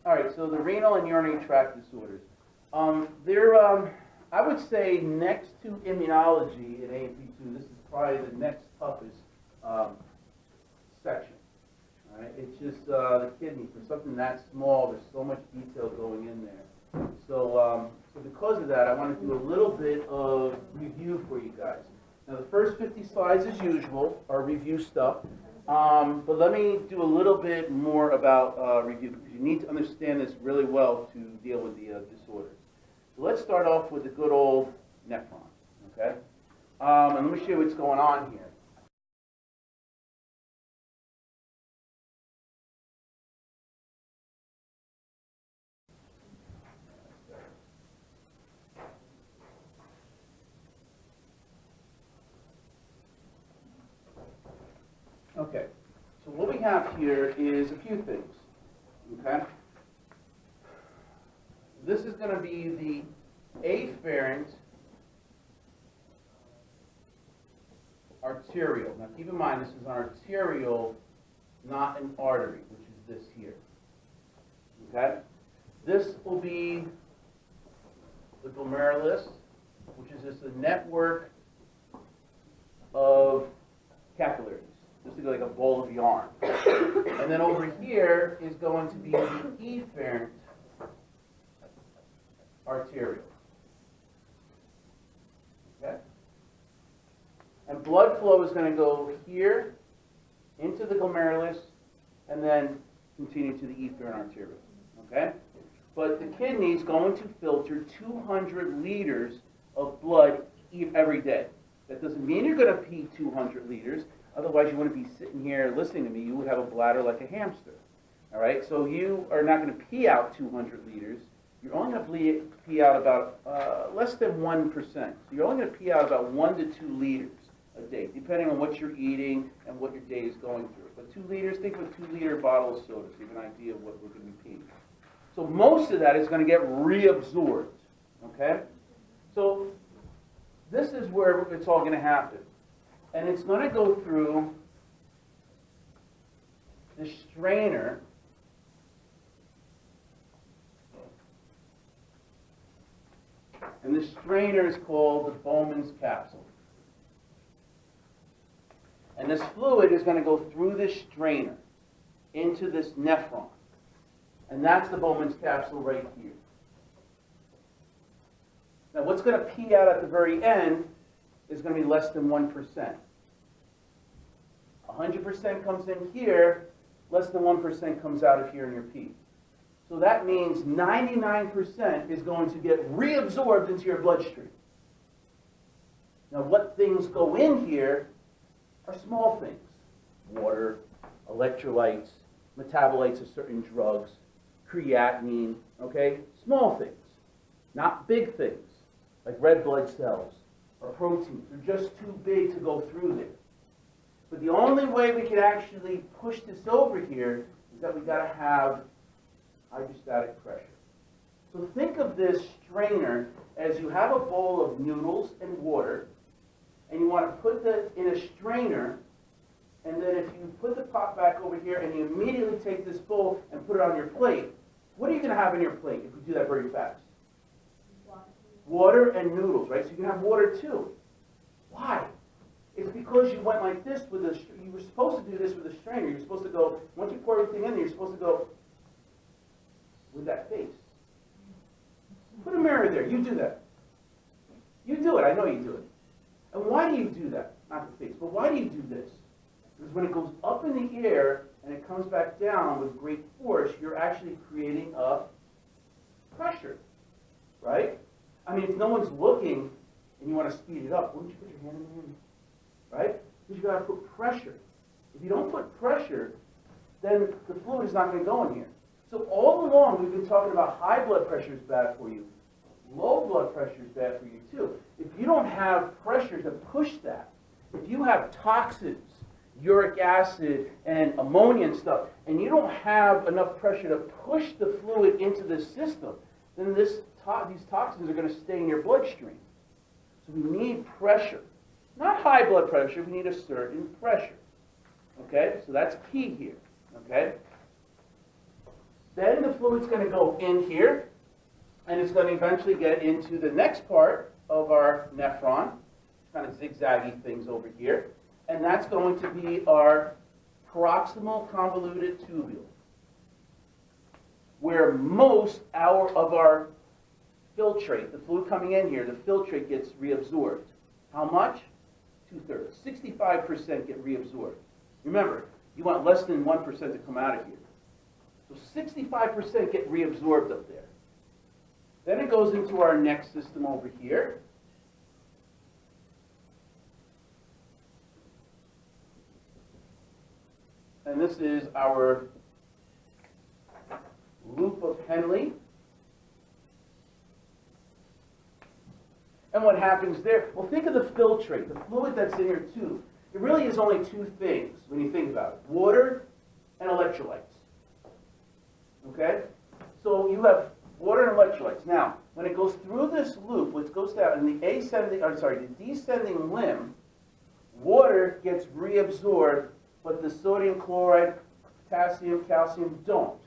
All right, so the renal and urinary tract disorders. I would say next to immunology in A&P2, this is probably the next toughest section. All right, it's just the kidney. For something that small, there's so much detail going in there. So because of that, I want to do a little bit of review for you guys. Now, the first 50 slides, as usual, are review stuff. But let me do a little bit more about review, because you need to understand this really well to deal with the disorders. So let's start off with the good old nephron, okay? And let me show you what's going on here. Okay, so what we have here is a few things, okay? This is going to be the afferent arterial. Now keep in mind, this is an arterial, not an artery, which is this here, okay? This will be the glomerulus, which is just a network of capillaries. Just like a bowl of yarn. And then over here is going to be the efferent arterial. Okay? And blood flow is going to go here into the glomerulus and then continue to the efferent arterial. Okay? But the kidney is going to filter 200 liters of blood every day. That doesn't mean you're going to pee 200 liters. Otherwise, you wouldn't be sitting here listening to me. You would have a bladder like a hamster. All right? So you are not going to pee out 200 liters. You're only going to pee out about less than 1%. So you're only going to pee out about 1 to 2 liters a day, depending on what you're eating and what your day is going through. But 2 liters, think of a 2-liter bottle of soda, so you have an idea of what we're going to be peeing. So most of that is going to get reabsorbed. Okay? So this is where it's all going to happen. And it's going to go through the strainer and the strainer is called the Bowman's capsule. And this fluid is going to go through this strainer into this nephron. And that's the Bowman's capsule right here. Now what's going to pee out at the very end is going to be less than 1%. 100% comes in here, less than 1% comes out of here in your pee. So that means 99% is going to get reabsorbed into your bloodstream. Now what things go in here are small things. Water, electrolytes, metabolites of certain drugs, creatinine, okay? Small things, not big things, like red blood cells or proteins. They're just too big to go through there. But the only way we can actually push this over here is that we got to have hydrostatic pressure. So think of this strainer as you have a bowl of noodles and water, and you want to put that in a strainer, and then if you put the pot back over here and you immediately take this bowl and put it on your plate, what are you going to have in your plate if you do that very fast? Water and noodles, right? So you can have water too. Why? It's because you went like this with a, you were supposed to do this with a strainer. You're supposed to go, once you pour everything in there, you're supposed to go with that face. Put a mirror there. You do that. You do it. I know you do it. And why do you do that? Not the face, but why do you do this? Because when it goes up in the air and it comes back down with great force, you're actually creating a pressure, right? I mean, if no one's looking and you want to speed it up, wouldn't you put your hand in there? Right? Because you got to put pressure. If you don't put pressure, then the fluid is not going to go in here. So all along, we've been talking about high blood pressure is bad for you. Low blood pressure is bad for you too. If you don't have pressure to push that, if you have toxins, uric acid and ammonia and stuff, and you don't have enough pressure to push the fluid into the system, then these toxins are going to stay in your bloodstream. So we need pressure. Not high blood pressure, we need a certain pressure. Okay, so that's key here. Okay? Then the fluid's going to go in here, and it's going to eventually get into the next part of our nephron, kind of zigzaggy things over here, and that's going to be our proximal convoluted tubule, where most of our filtrate, the fluid coming in here, the filtrate gets reabsorbed. How much? 2/3. 65% get reabsorbed. Remember, you want less than 1% to come out of here. So 65% get reabsorbed up there. Then it goes into our next system over here. And this is our loop of Henle. And what happens there? Well, think of the filtrate, the fluid that's in your tube. It really is only two things when you think about it: water and electrolytes. Okay? So you have water and electrolytes. Now, when it goes through this loop, which goes down in the descending limb, water gets reabsorbed, but the sodium chloride, potassium, calcium don't.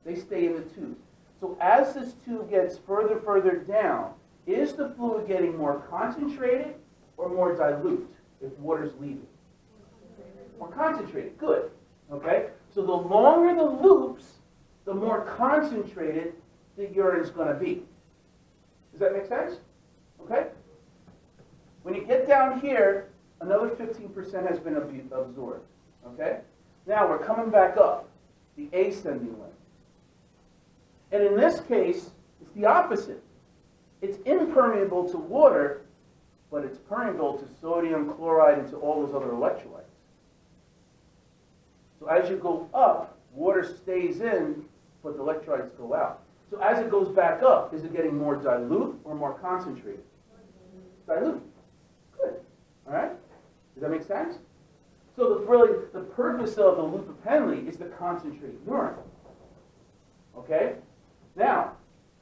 They stay in the tube. So as this tube gets further down, is the fluid getting more concentrated or more dilute if water's leaving? More concentrated. Good. Okay? So the longer the loops, the more concentrated the urine is going to be. Does that make sense? Okay? When you get down here, another 15% has been absorbed. Okay? Now we're coming back up, the ascending limb. And in this case, it's the opposite. It's impermeable to water, but it's permeable to sodium, chloride, and to all those other electrolytes. So as you go up, water stays in, but the electrolytes go out. So as it goes back up, is it getting more dilute or more concentrated? Dilute. Good. All right? Does that make sense? So the purpose of the loop of Henle is to concentrate urine. Okay? Now,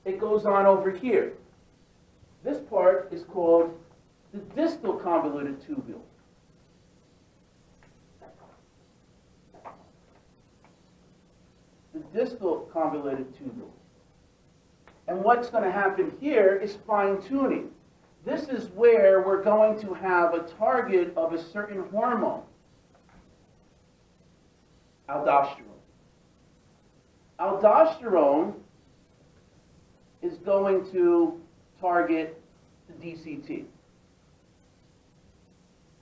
it goes on over here. This part is called the distal convoluted tubule. The distal convoluted tubule. And what's going to happen here is fine-tuning. This is where we're going to have a target of a certain hormone, aldosterone. Aldosterone is going to target the DCT.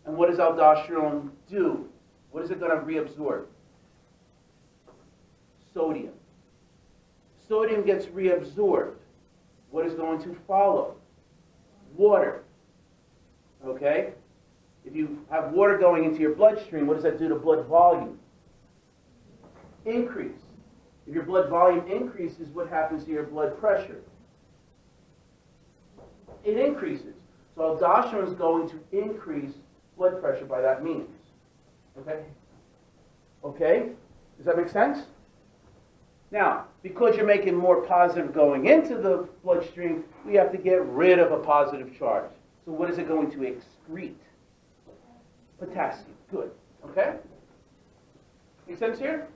And what does aldosterone do? What is it going to reabsorb? Sodium. Sodium gets reabsorbed. What is going to follow? Water. Okay? If you have water going into your bloodstream, what does that do to blood volume? Increase. If your blood volume increases, what happens to your blood pressure? It increases. So aldosterone is going to increase blood pressure by that means. Okay? Okay? Does that make sense? Now, because you're making more positive going into the bloodstream, we have to get rid of a positive charge. So what is it going to excrete? Potassium. Good. Okay? Make sense here?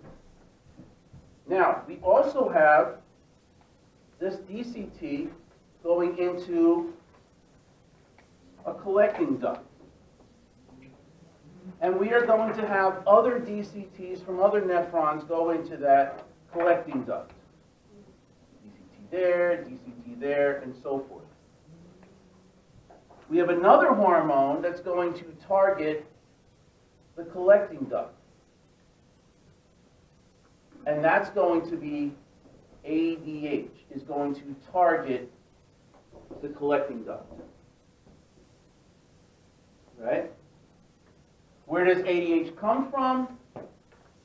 Now, we also have this DCT going into a collecting duct. And we are going to have other DCTs from other nephrons go into that collecting duct. DCT there, and so forth. We have another hormone that's going to target the collecting duct. And that's going to be ADH, is going to target the collecting duct. Right? Where does ADH come from?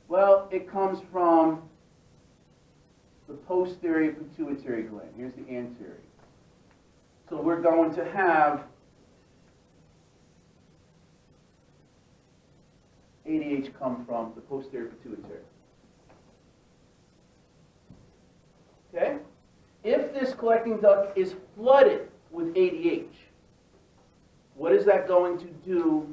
Well, it comes from the posterior pituitary gland. Here's the anterior. So we're going to have ADH come from the posterior pituitary. Okay? If this collecting duct is flooded with ADH, what is that going to do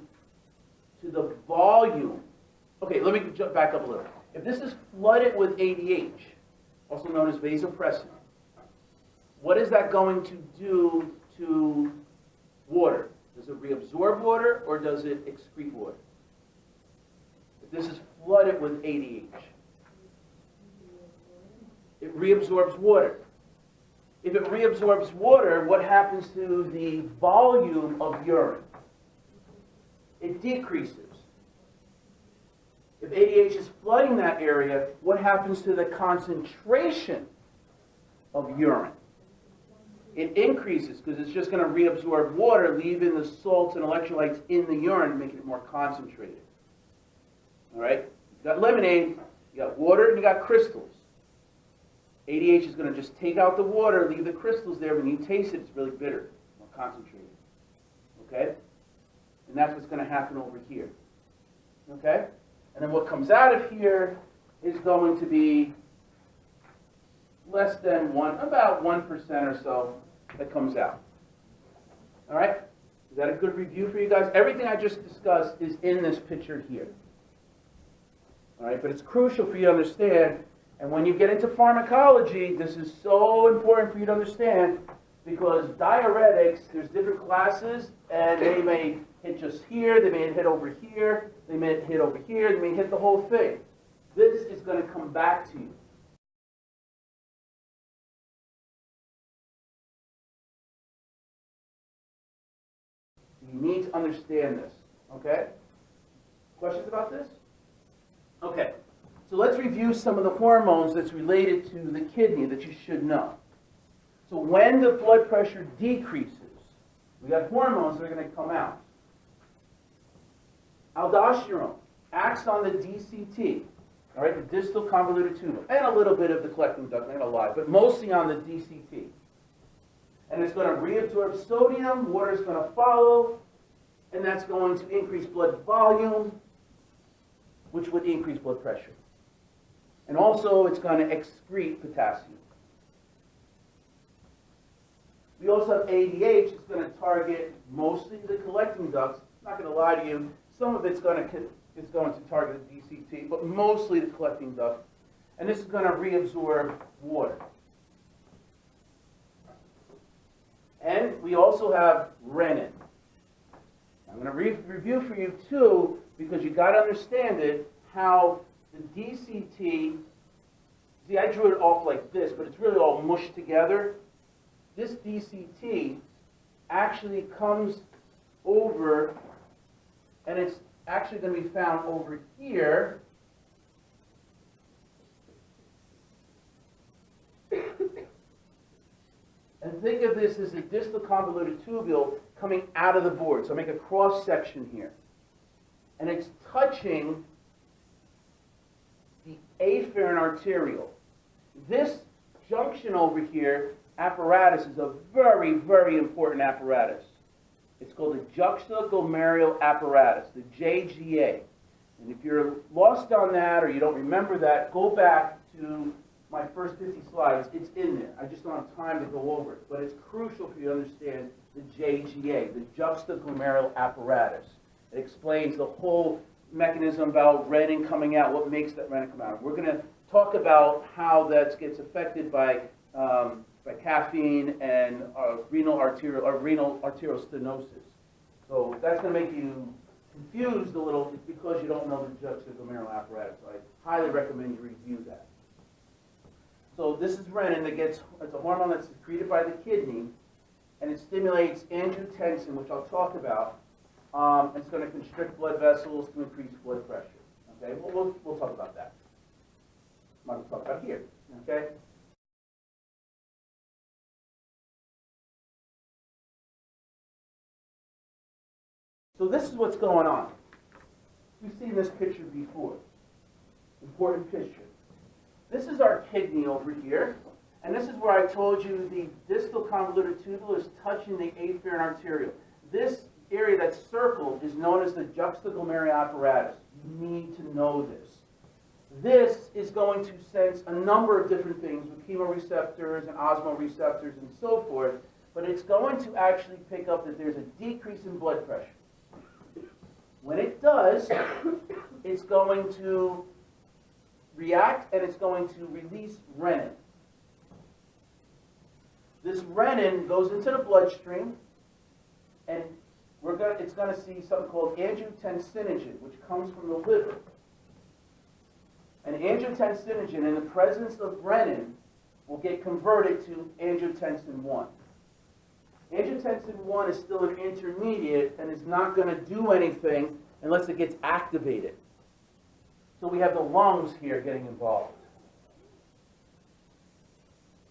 let me jump back up a little. If this is flooded with ADH, also known as vasopressin, what is that going to do to water? Does it reabsorb water or does it excrete water? If this is flooded with ADH, it reabsorbs water. If it reabsorbs water, what happens to the volume of urine? It decreases. If ADH is flooding that area, what happens to the concentration of urine? It increases because it's just going to reabsorb water, leaving the salts and electrolytes in the urine, making it more concentrated. All right? You got lemonade, you got water, and you got crystals. ADH is going to just take out the water, leave the crystals there. When you taste it, it's really bitter, more concentrated. Okay? And that's what's going to happen over here. Okay? And then what comes out of here is going to be less than about 1% or so that comes out. All right? Is that a good review for you guys? Everything I just discussed is in this picture here. All right? But it's crucial for you to understand. And when you get into pharmacology, this is so important for you to understand because diuretics, there's different classes, and they may hit just here, they may hit over here, they may hit over here, they may hit the whole thing. This is going to come back to you. You need to understand this, okay? Questions about this? Okay, so let's review some of the hormones that's related to the kidney that you should know. So when the blood pressure decreases, we got hormones that are going to come out. Aldosterone acts on the DCT, all right, the distal convoluted tubule, and a little bit of the collecting duct, not a lot, but mostly on the DCT. And it's going to reabsorb sodium, water is going to follow, and that's going to increase blood volume, which would increase blood pressure. And also, it's going to excrete potassium. We also have ADH. It's going to target mostly the collecting ducts. I'm not going to lie to you. Some of it's going to target the DCT, but mostly the collecting duct. And this is going to reabsorb water. And we also have renin. I'm going to review for you too, because you got to understand it, how the DCT, see, I drew it off like this, but it's really all mushed together. This DCT actually comes over, and it's actually going to be found over here. And think of this as a distal convoluted tubule coming out of the board. So make a cross section here. And it's touching the afferent arteriole. This junction over here apparatus is a very, very important apparatus. It's called the juxtaglomerular apparatus, the JGA. And if you're lost on that or you don't remember that, go back to my first 50 slides. It's in there. I just don't have time to go over it. But it's crucial for you to understand the JGA, the juxtaglomerular apparatus. It explains the whole mechanism about renin coming out, what makes that renin come out. We're going to talk about how that gets affected by caffeine and renal arteriosstenosis. So that's going to make you confused a little because you don't know the juxtaglomerular apparatus. So I highly recommend you review that. So this is renin it's a hormone that's secreted by the kidney, and it stimulates angiotensin, which I'll talk about. It's going to constrict blood vessels to increase blood pressure. Okay, we'll talk about that. I'm going to talk about here. Okay. So this is what's going on. You've seen this picture before. Important picture. This is our kidney over here, and this is where I told you the distal convoluted tubule is touching the afferent arteriole. This area that's circled is known as the juxtaglomerular apparatus. You need to know this. This is going to sense a number of different things with chemoreceptors and osmoreceptors and so forth, but it's going to actually pick up that there's a decrease in blood pressure. When it does, it's going to react and it's going to release renin. This renin goes into the bloodstream, and it's going to see something called angiotensinogen, which comes from the liver. And angiotensinogen, in the presence of renin, will get converted to angiotensin 1. Angiotensin 1 is still an intermediate and is not going to do anything unless it gets activated. So we have the lungs here getting involved.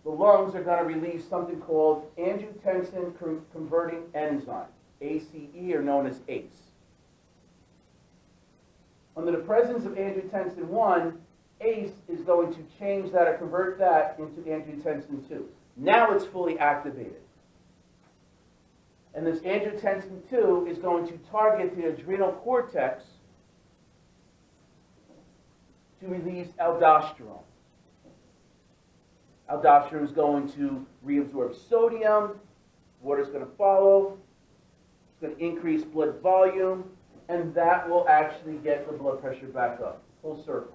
The lungs are going to release something called angiotensin converting enzyme, ACE, or known as ACE. Under the presence of angiotensin 1, ACE is going to change that or convert that into angiotensin 2. Now it's fully activated. And this angiotensin 2 is going to target the adrenal cortex to release aldosterone. Aldosterone is going to reabsorb sodium. Water is going to follow. It's going to increase blood volume, and that will actually get the blood pressure back up. Full circle.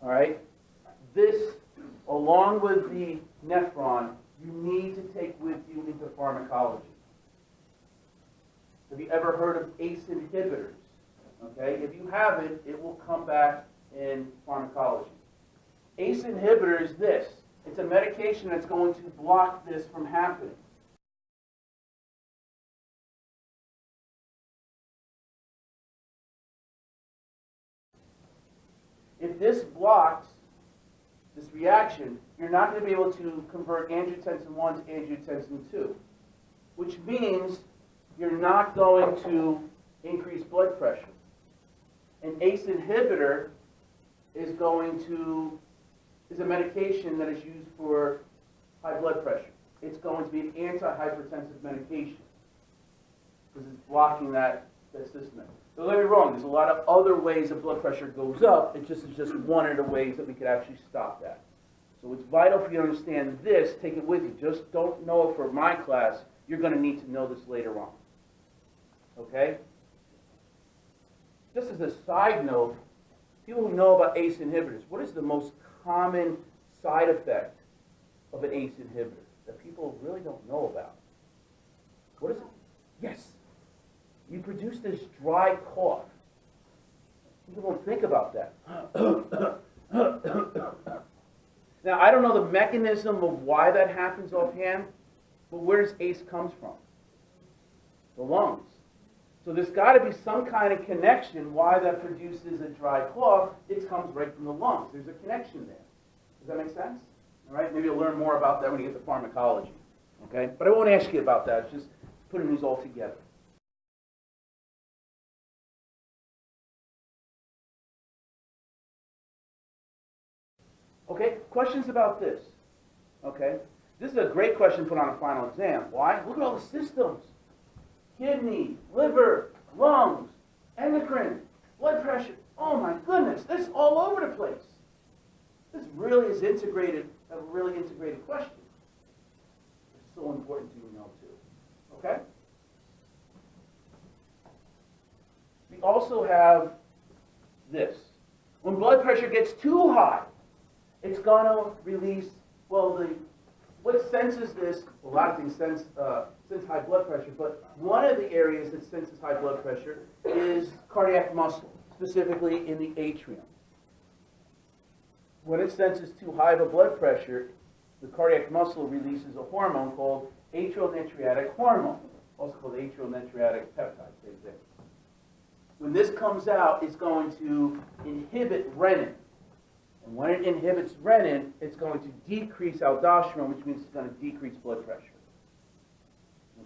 All right? This, along with the nephron, you need to take with you into pharmacology. Have you ever heard of ACE inhibitors? Okay, if you haven't, it will come back in pharmacology. ACE inhibitor is this. It's a medication that's going to block this from happening. If this blocks this reaction, you're not going to be able to convert angiotensin 1 to angiotensin 2, which means you're not going to increase blood pressure. An ACE inhibitor is a medication that is used for high blood pressure. It's going to be an antihypertensive medication because it's blocking that system. Don't get me wrong, there's a lot of other ways that blood pressure goes up. It is just one of the ways that we could actually stop that. So it's vital for you to understand this. Take it with you. Just don't know it for my class. You're going to need to know this later on. Okay? Just as a side note, people who know about ACE inhibitors, what is the most common side effect of an ACE inhibitor that people really don't know about? What is it? Yes. You produce this dry cough. People don't think about that. Now, I don't know the mechanism of why that happens offhand, but where does ACE comes from? The lungs. So there's got to be some kind of connection why that produces a dry cough. It comes right from the lungs. There's a connection there. Does that make sense? All right, maybe you'll learn more about that when you get to pharmacology. Okay, but I won't ask you about that. It's just putting these all together. Okay, questions about this? Okay, this is a great question to put on a final exam. Why? Look at all the systems. Kidney, liver, lungs, endocrine, blood pressure. Oh my goodness, this is all over the place. This really is integrated, a really integrated question. It's so important to know too. Okay? We also have this. When blood pressure gets too high, it's going to release, well, what senses this, a lot of things sense high blood pressure, but one of the areas that senses high blood pressure is cardiac muscle, specifically in the atrium. When it senses too high of a blood pressure, the cardiac muscle releases a hormone called atrial natriuretic hormone, also called atrial natriuretic peptide, same thing. When this comes out, it's going to inhibit renin. And when it inhibits renin, it's going to decrease aldosterone, which means it's going to decrease blood pressure.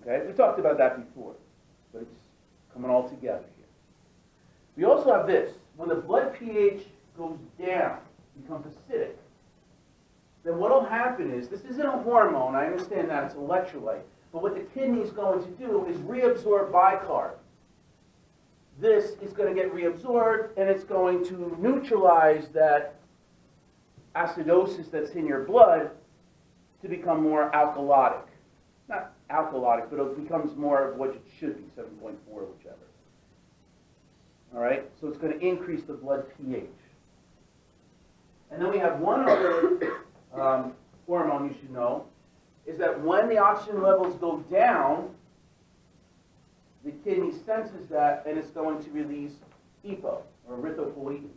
Okay? We talked about that before, but it's coming all together here. We also have this. When the blood pH goes down, becomes acidic, then what will happen is, this isn't a hormone, I understand that, it's electrolyte, but what the kidney is going to do is reabsorb bicarb. This is going to get reabsorbed, and it's going to neutralize that acidosis that's in your blood, to become more alkalotic. Not alkalotic, but it becomes more of what it should be, 7.4, whichever. All right, so it's going to increase the blood pH. And then we have one other hormone you should know, is that when the oxygen levels go down, the kidney senses that, and it's going to release EPO, or erythropoietin.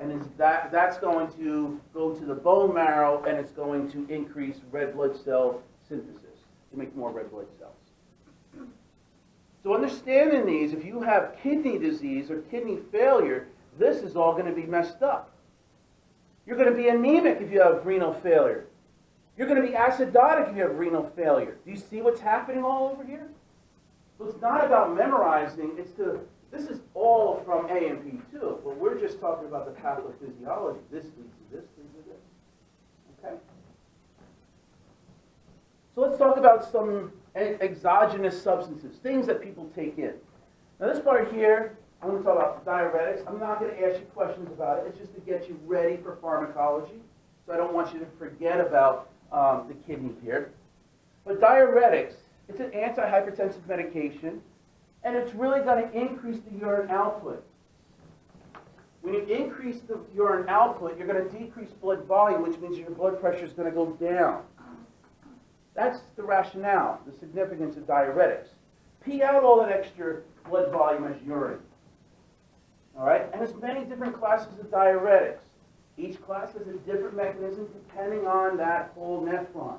And that's going to go to the bone marrow, and it's going to increase red blood cell synthesis to make more red blood cells. So understanding these, if you have kidney disease or kidney failure, this is all going to be messed up. You're going to be anemic if you have renal failure. You're going to be acidotic if you have renal failure. Do you see what's happening all over here? So it's not about memorizing, this is all from A&P too, but we're just talking about the pathophysiology. This leads to this, leads to this. Okay? So let's talk about some exogenous substances, things that people take in. Now this part here, I'm going to talk about diuretics. I'm not going to ask you questions about it. It's just to get you ready for pharmacology. So I don't want you to forget about the kidney here. But diuretics, it's an antihypertensive medication, and it's really going to increase the urine output. When you increase the urine output, you're going to decrease blood volume, which means your blood pressure is going to go down. That's the rationale, the significance of diuretics. Pee out all that extra blood volume as urine. All right? And there's many different classes of diuretics. Each class has a different mechanism depending on that whole nephron.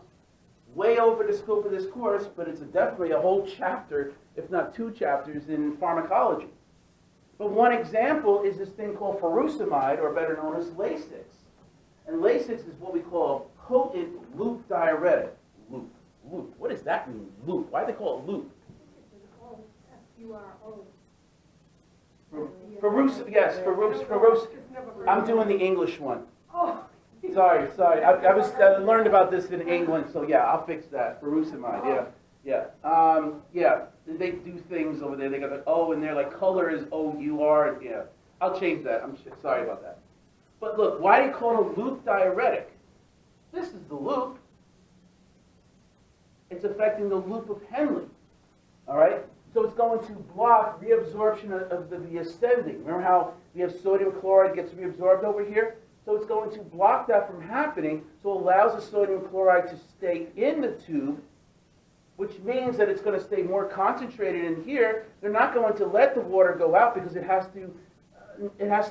Way over the scope of this course, but it's definitely a whole chapter, if not 2 chapters, in pharmacology. But one example is this thing called furosemide, or better known as Lasix. And Lasix is what we call a potent loop diuretic. Loop. What does that mean, loop? Why do they call it loop? Yes, Furus. I'm doing the English one. Oh. Sorry. I learned about this in England, so yeah, I'll fix that. Furosemide, yeah. They do things over there. They got the O in there, like color is O-U-R. Yeah, I'll change that. I'm sorry about that. But look, why do you call it a loop diuretic? This is the loop. It's affecting the loop of Henle. All right? So it's going to block reabsorption of the ascending. Remember how we have sodium chloride gets reabsorbed over here? So it's going to block that from happening, so it allows the sodium chloride to stay in the tube, which means that it's going to stay more concentrated in here. They're not going to let the water go out because it has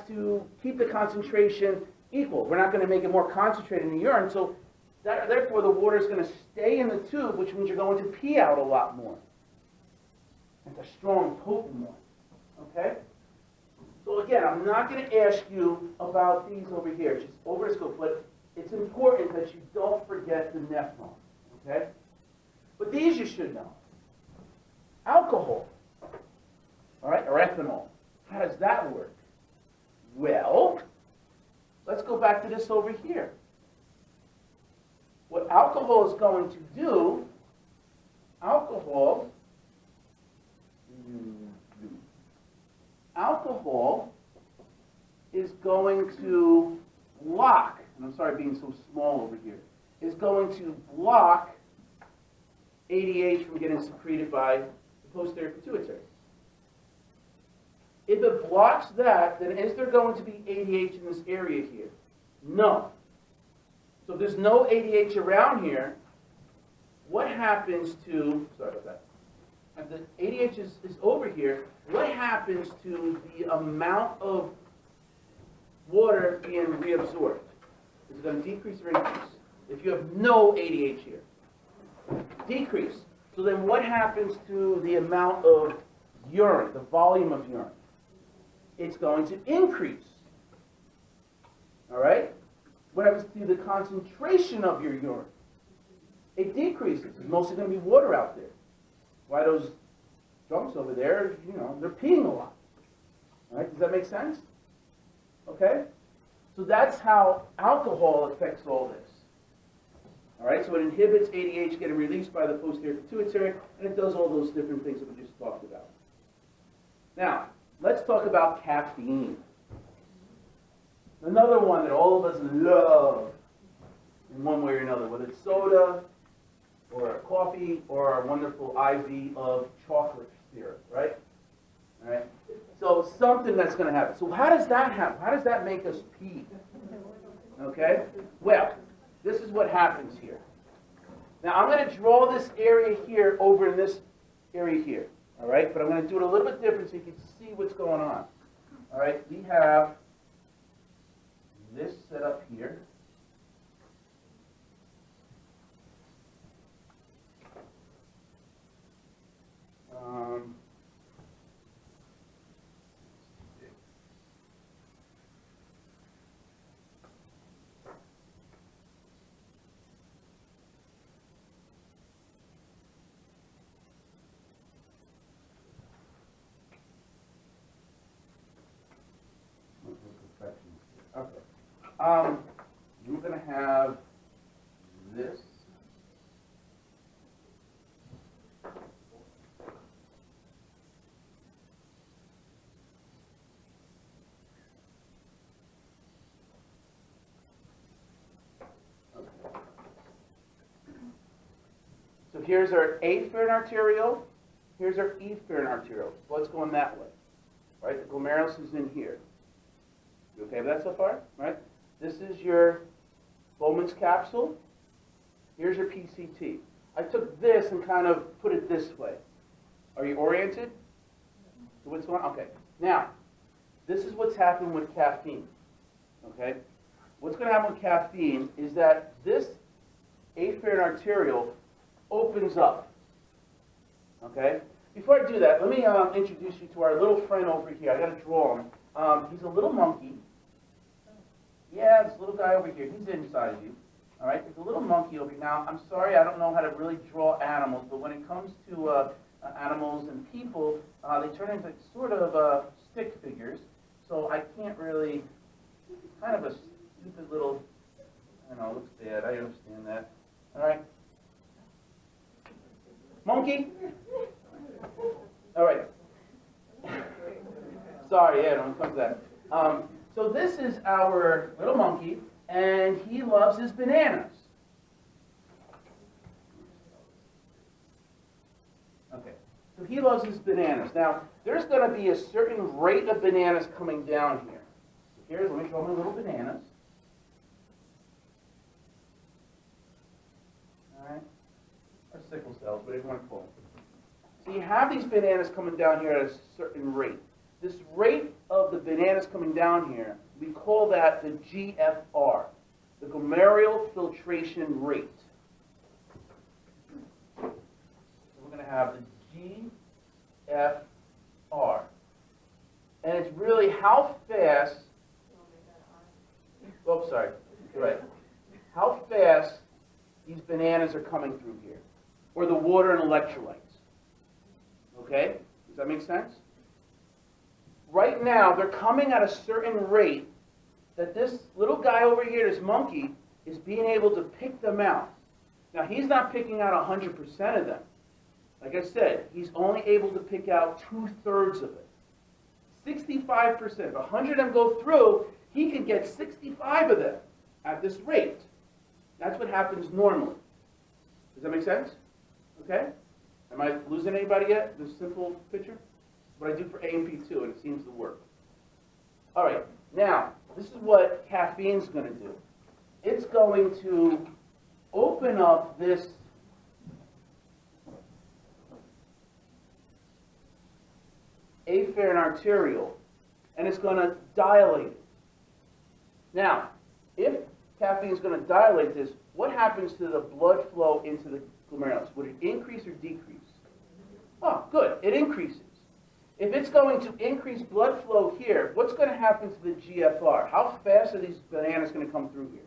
to keep the concentration equal. We're not going to make it more concentrated in the urine, so therefore the water is going to stay in the tube, which means you're going to pee out a lot more. It's a strong, potent one. Okay? So again, I'm not going to ask you about these over here, just over the scope, but it's important that you don't forget the nephron. Okay? But these you should know. Alcohol. All right? Or ethanol. How does that work? Well, let's go back to this over here. What alcohol is going to do, alcohol is going to block, and I'm sorry being so small over here, is going to block ADH from getting secreted by the posterior pituitary. If it blocks that, then is there going to be ADH in this area here? No. So if there's no ADH around here, what happens to, sorry about that, if the ADH is over here, what happens to the amount of water being reabsorbed? Is it going to decrease or increase? If you have no ADH here, decrease. So then what happens to the amount of urine, the volume of urine? It's going to increase. All right? What happens to the concentration of your urine? It decreases. There's mostly going to be water out there. Why those drunks over there, they're peeing a lot. All right? Does that make sense? Okay? So that's how alcohol affects all this. All right? So it inhibits ADH getting released by the posterior pituitary, and it does all those different things that we just talked about. Now, let's talk about caffeine. Another one that all of us love in one way or another, whether good soda, or a coffee, or a wonderful IV of chocolate syrup, right? All right. So something that's going to happen. So how does that happen? How does that make us pee? Okay. Well, this is what happens here. Now I'm going to draw this area here over in this area here. All right. But I'm going to do it a little bit different so you can see what's going on. All right. We have this set up here. Okay. You're going to have this. So here's our afferent arteriole. Here's our efferent arteriole. Blood's going that way, right? The glomerulus is in here. You okay with that so far? Right? This is your Bowman's capsule. Here's your PCT. I took this and kind of put it this way. Are you oriented to what's going on? Okay. Now, this is what's happening with caffeine. Okay? What's going to happen with caffeine is that this afferent arteriole opens up. Okay? Before I do that, let me introduce you to our little friend over here. I got to draw him. He's a little monkey. Yeah, this little guy over here. He's inside of you. All right? There's a little monkey over here. Now, I'm sorry, I don't know how to really draw animals, but when it comes to animals and people, they turn into sort of stick figures. So I can't really, kind of a stupid little, I know, it looks bad. I understand that. All right? Monkey? All right. Sorry, yeah, when it comes to that. So this is our little monkey, and he loves his bananas. Okay, so he loves his bananas. Now, there's going to be a certain rate of bananas coming down here. So here's, let me show my little bananas. All right, or sickle cells, whatever you want to call them. So you have these bananas coming down here at a certain rate. This rate of the bananas coming down here, we call that the GFR, the glomerular filtration rate. So we're going to have the GFR. And it's really how fast, oh, sorry, you're right, how fast these bananas are coming through here, or the water and electrolytes. Okay? Does that make sense? Right now, they're coming at a certain rate that this little guy over here, this monkey, is being able to pick them out. Now, he's not picking out 100% of them. Like I said, he's only able to pick out 2/3 of it. 65%. If 100 of them go through, he can get 65 of them at this rate. That's what happens normally. Does that make sense? Okay? Am I losing anybody yet? This simple picture? What I do for AMP2, and it seems to work. All right, now, this is what caffeine's going to do. It's going to open up this afferent arteriole, and it's going to dilate it. Now, if caffeine is going to dilate this, what happens to the blood flow into the glomerulus? Would it increase or decrease? Oh, good, it increases. If it's going to increase blood flow here, what's going to happen to the GFR? How fast are these bananas going to come through here?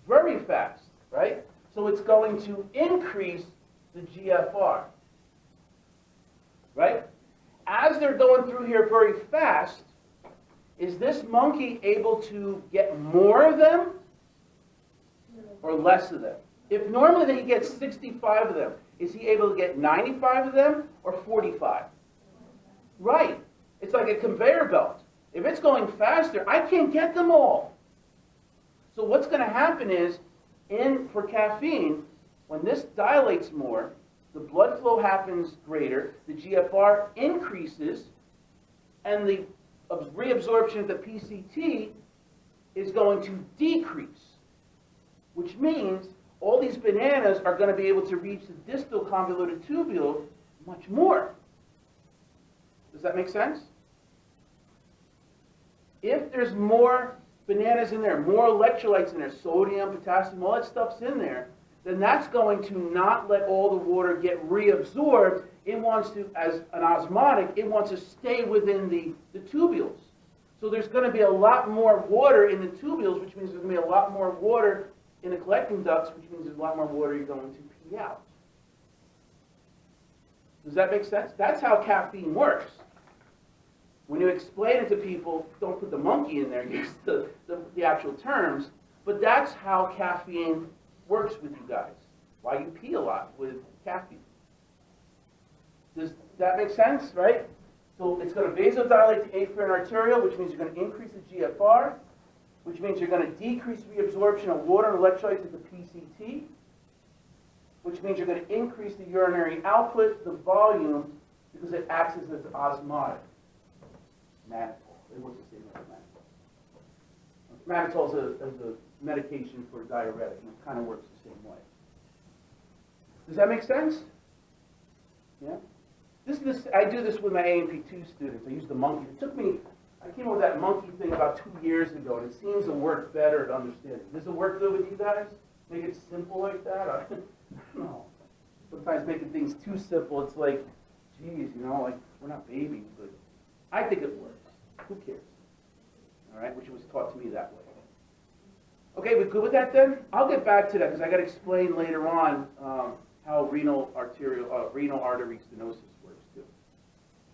Very fast, right? So it's going to increase the GFR, right? As they're going through here very fast, is this monkey able to get more of them or less of them? If normally he gets 65 of them, is he able to get 95 of them or 45? Right. It's like a conveyor belt. If it's going faster, I can't get them all. So what's going to happen is For caffeine, when this dilates more, the blood flow happens greater, the GFR increases, and the reabsorption of the PCT is going to decrease, which means all these bananas are going to be able to reach the distal convoluted tubule much more. Does that make sense? If there's more bananas in there, more electrolytes in there, sodium, potassium, all that stuff's in there, then that's going to not let all the water get reabsorbed. It wants to, as an osmotic, it wants to stay within the tubules. So there's going to be a lot more water in the tubules, which means there's going to be a lot more water in the collecting ducts, which means there's a lot more water you're going to pee out. Does that make sense? That's how caffeine works. When you explain it to people, don't put the monkey in there, use the actual terms, but that's how caffeine works with you guys. Why you pee a lot with caffeine. Does that make sense, right? So it's going to vasodilate the afferent and arterial, which means you're going to increase the GFR, which means you're going to decrease reabsorption of water and electrolytes at the PCT, which means you're going to increase the urinary output, the volume, because it acts as an osmotic. Mannitol. It works the same way as mannitol. Mannitol is a medication for diuretic, and it kind of works the same way. Does that make sense? Yeah? I do this with my AMP2 students. I use the monkey. It took me, I came up with that monkey thing about 2 years ago, and it seems to work better to understand it. Does it work good with you guys? Make it simple like that? I don't know. Sometimes making things too simple, it's like, geez, you know, like, we're not babies, but I think it works. Who cares? All right, which was taught to me that way. Okay, we good with that then? I'll get back to that because I got to explain later on how renal artery stenosis